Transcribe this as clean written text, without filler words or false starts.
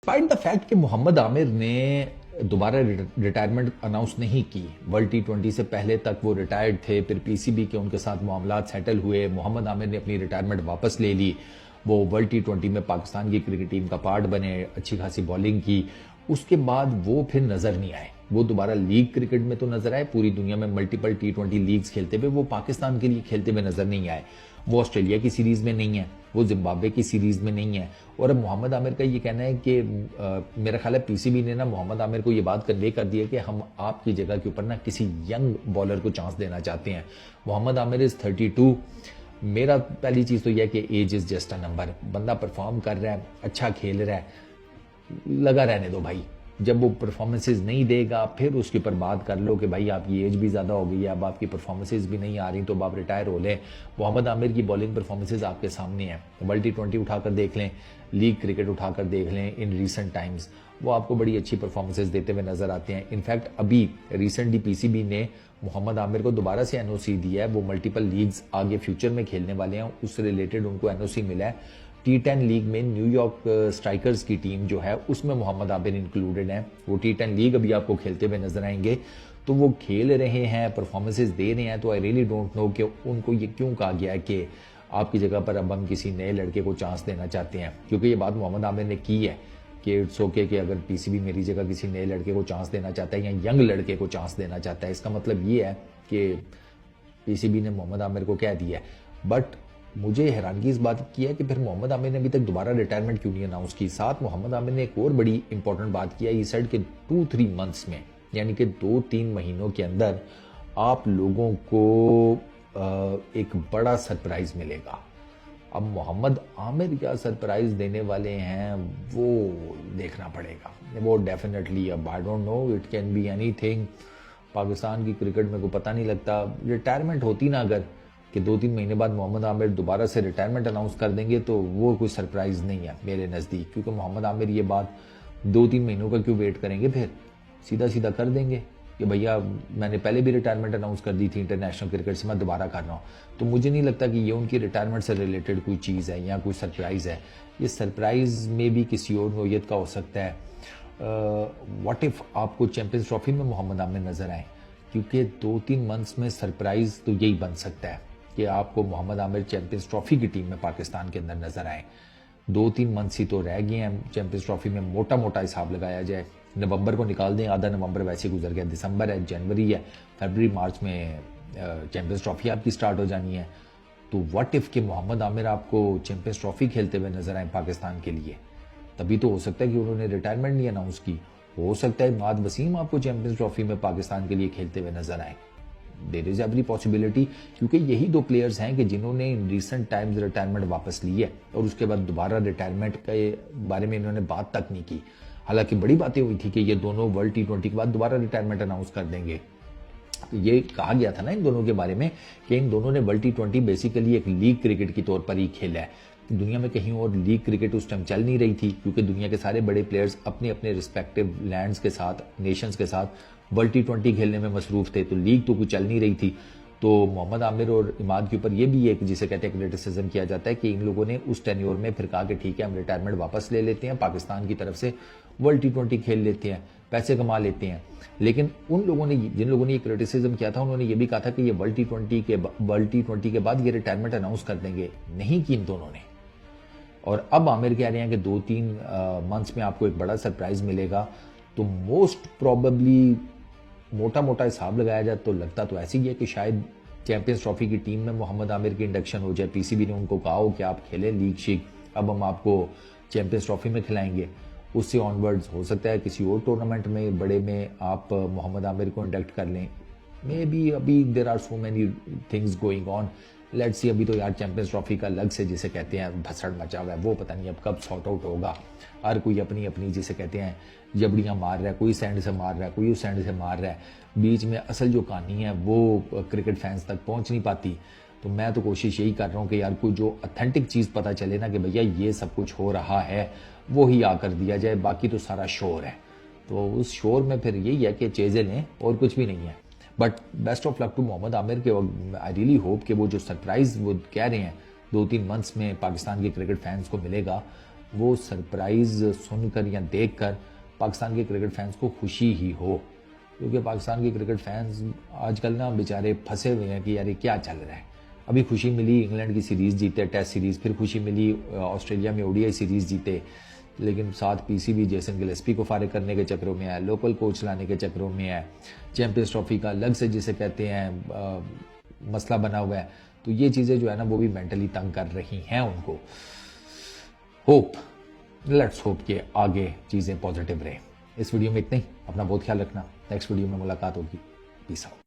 Despite the fact कि मोहम्मद आमिर ने दोबारा रिटायरमेंट अनाउंस नहीं की। वर्ल्ड टी20 से पहले तक वो रिटायर्ड थे, फिर पीसीबी के उनके साथ मामलात सेटल हुए, मोहम्मद आमिर ने अपनी रिटायरमेंट वापस ले ली, वो वर्ल्ड टी20 में पाकिस्तान की क्रिकेट टीम का पार्ट बने, अच्छी खासी बॉलिंग की। उसके बाद वो फिर नजर नहीं आए। वो दोबारा लीग क्रिकेट में तो नजर आए, पूरी दुनिया में मल्टीपल टी20 लीग्स खेलते हुए, वो पाकिस्तान के लिए खेलते हुए नजर नहीं आए। वो ऑस्ट्रेलिया की सीरीज में नहीं है, वो जिम्बाब्वे की सीरीज में नहीं है। और अब मोहम्मद आमिर का ये कहना है कि मेरा ख्याल है पीसीबी ने ना मोहम्मद आमिर को ये बात कन्वे कर दी है कि हम आपकी जगह के ऊपर ना किसी यंग बॉलर को चांस देना चाहते हैं। मोहम्मद आमिर इज 32। मेरा पहली चीज तो यह कि age is just a number. बंदा परफॉर्म कर रहा है, अच्छा खेल रहा है, लगा रहने दो भाई। जब वो परफॉर्मेंसेज नहीं देगा फिर उसके ऊपर बात कर लो कि भाई आपकी एज भी ज़्यादा हो गई है, अब आपकी परफॉर्मेंसेज भी नहीं आ रही तो अब आप रिटायर हो लें। मोहम्मद आमिर की बॉलिंग परफॉर्मेंसेज आपके सामने हैं। वर्ल्ड टी20 उठाकर देख लें, लीग क्रिकेट उठाकर देख लें, इन रिसेंट टाइम्स वो आपको बड़ी अच्छी परफॉर्मेंसेज देते हुए नजर आते हैं। इनफैक्ट अभी रिसेंटली पीसीबी ने मोहम्मद आमिर को दोबारा से एनओसी दिया है। वो मल्टीपल लीग्स आगे फ्यूचर में खेलने वाले हैं, उससे रिलेटेड उनको एनओसी मिला है। टी10 लीग में न्यूयॉर्क स्ट्राइकर्स की टीम जो है उसमें मोहम्मद आमिर इंक्लूडेड है। वो टी10 लीग अभी आपको खेलते हुए नजर आएंगे। तो वो खेल रहे हैं, परफॉर्मेंसेज दे रहे हैं। तो आई रियली डोंट नो कि उनको ये क्यों कहा गया है कि आपकी जगह पर अब हम किसी नए लड़के को चांस देना चाहते हैं, क्योंकि ये बात मोहम्मद आमिर ने की है कि इट्स ओके कि अगर पीसीबी मेरी जगह किसी नए लड़के को चांस देना चाहता है या यंग लड़के को चांस देना चाहता है। इसका मतलब ये है कि पीसीबी ने मोहम्मद आमिर को कह दिया है। बट मुझे हैरानगी इस बात की है कि फिर मोहम्मद आमिर ने अभी तक दोबारा रिटायरमेंट क्यों नहीं अनाउंस की। साथ मोहम्मद आमिर ने एक और बड़ी इंपॉर्टेंट बात किया, ये सेड कि 2-3 मंथ्स में, यानी कि 2-3 महीनों के अंदर आप लोगों को एक बड़ा सरप्राइज मिलेगा। अब मोहम्मद आमिर क्या सरप्राइज देने वाले हैं वो देखना पड़ेगा। वो डेफिनेटली, अब I don't know, it can be anything. Pakistan की क्रिकेट में को पता नहीं लगता। रिटायरमेंट होती ना अगर कि 2-3 महीने बाद मोहम्मद आमिर दोबारा से रिटायरमेंट अनाउंस कर देंगे तो वो कोई सरप्राइज नहीं है मेरे नज़दीक, क्योंकि मोहम्मद आमिर ये बात 2-3 महीनों का क्यों वेट करेंगे, फिर सीधा सीधा कर देंगे कि भैया मैंने पहले भी रिटायरमेंट अनाउंस कर दी थी इंटरनेशनल क्रिकेट से, मैं दोबारा कर रहा हूँ। तो मुझे नहीं लगता कि ये उनकी रिटायरमेंट से रिलेटेड कोई चीज़ है या कोई सरप्राइज़ है। ये सरप्राइज में भी किसी और नोयत का हो सकता है। व्हाट इफ आपको चैंपियंस ट्रॉफी में मोहम्मद आमिर नजर आए, क्योंकि 2-3 मंथ्स में सरप्राइज तो यही बन सकता है कि आपको मोहम्मद आमिर चैंपियंस ट्रॉफी की टीम में पाकिस्तान के अंदर नजर आए। 2-3 मंथ्स ही तो रह गए हैं चैंपियंस ट्रॉफी में। मोटा मोटा हिसाब लगाया जाए, नवंबर को निकाल दें, आधा नवंबर वैसे गुजर गया, दिसंबर है, जनवरी है, फरवरी मार्च में चैंपियंस ट्रॉफी आपकी स्टार्ट हो जानी है। तो व्हाट इफ कि मोहम्मद आमिर आपको चैंपियंस ट्रॉफी खेलते हुए नजर आए पाकिस्तान के लिए, तभी तो हो सकता है कि उन्होंने रिटायरमेंट नहीं अनाउंस की। हो सकता है माद वसीम आपको चैंपियंस ट्रॉफी में पाकिस्तान के लिए खेलते हुए नजर आए। देयर इज एवरी पॉसिबिलिटी, क्योंकि यही दो प्लेयर्स हैं कि जिन्होंने इन रिसेंट टाइम्स रिटायरमेंट वापस ली है और उसके बाद दोबारा रिटायरमेंट के बारे में इन्होंने बात तक नहीं की। हालांकि बड़ी बातें हुई थी कि ये दोनों वर्ल्ड टी20 के बाद दोबारा रिटायरमेंट अनाउंस कर देंगे। तो ये कहा गया था ना इन दोनों के बारे में कि इन दोनों ने वर्ल्ड टी20 बेसिकली एक लीग क्रिकेट के तौर पर ही खेला है। दुनिया में कहीं और लीग क्रिकेट उस टाइम चल नहीं रही थी, क्योंकि दुनिया के सारे बड़े प्लेयर्स अपने अपने रिस्पेक्टिव लैंड्स के साथ, नेशंस के साथ वर्ल्ड टी20 खेलने में मसरूफ थे। तो लीग तो कुछ चल नहीं रही थी। तो मोहम्मद आमिर और इमाद के ऊपर ये भी एक, जिसे कहते हैं, क्रिटिसिज्म किया जाता है कि इन लोगों ने उस टेन्योर में फिर कहा कि ठीक है हम रिटायरमेंट वापस ले लेते हैं, पाकिस्तान की तरफ से वर्ल्ड टी20 खेल लेते हैं, पैसे कमा लेते हैं। लेकिन उन लोगों ने, जिन लोगों ने ये क्रिटिसिज्म किया था, उन्होंने ये भी कहा था कि ये वर्ल्ड टी20 के बाद ये रिटायरमेंट अनाउंस कर देंगे। नहीं की इन दोनों ने। और अब आमिर कह रहे हैं कि 2-3 मंथ्स में आपको एक बड़ा सरप्राइज मिलेगा। तो मोस्ट प्रॉबेबली, मोटा मोटा हिसाब लगाया जाए तो लगता तो ऐसे ही है कि शायद चैंपियंस ट्रॉफी की टीम में मोहम्मद आमिर की इंडक्शन हो जाए। पीसीबी ने उनको कहा हो कि आप खेलें लीग शीग, अब हम आपको चैंपियंस ट्रॉफी में खिलाएंगे। उससे ऑनवर्ड्स हो सकता है किसी और टूर्नामेंट में बड़े में आप मोहम्मद आमिर को इंडक्ट कर लें। मे बी अभी there are so many things going on, let's see. अभी तो यार चैंपियंस ट्रॉफी का अलग से जिसे कहते हैं भसड़ मचा हुआ है, वो पता नहीं अब कब सॉर्ट आउट होगा। हर कोई अपनी अपनी जिसे कहते हैं जबड़ियां मार रहा है, कोई सैंड से मार रहा है, कोई उस सैंड से मार रहा है। बीच में असल जो कहानी है वो क्रिकेट फैंस तक पहुंच नहीं पाती। तो मैं तो कोशिश यही कर रहा हूँ कि यार कोई जो ऑथेंटिक चीज़ पता चले ना कि भैया ये सब कुछ हो रहा है, वो ही आकर दिया जाए। बाकी तो सारा शोर है। तो उस शोर में फिर यही है कि चेज़े लें और कुछ भी नहीं है। But best of luck to Mohammad Aamir के। आई रियली होप कि वो जो सरप्राइज वो कह रहे हैं 2-3 मंथ्स में पाकिस्तान के क्रिकेट फैंस को मिलेगा, वो सरप्राइज सुनकर या देखकर पाकिस्तान के क्रिकेट फैंस को खुशी ही हो, क्योंकि पाकिस्तान के क्रिकेट फैंस आजकल ना बेचारे फंसे हुए हैं कि यार ये क्या चल रहा है। अभी खुशी मिली इंग्लैंड की सीरीज़ जीते, टेस्ट सीरीज़, फिर खुशी मिली ऑस्ट्रेलिया में ओडीआई सीरीज़ जीते, लेकिन साथ पीसीबी जेसन गिलेस्पी को फारिग करने के चक्रों में है, लोकल कोच लाने के चक्रों में है, चैंपियंस ट्रॉफी का अलग से जिसे कहते हैं मसला बना हुआ है। तो ये चीज़ें जो है ना वो भी मेंटली तंग कर रही हैं उनको। लेट्स होप कि आगे चीज़ें पॉजिटिव रहे। इस वीडियो में इतना ही। अपना बहुत ख्याल रखना। नेक्स्ट वीडियो में मुलाकात होगी। Peace out.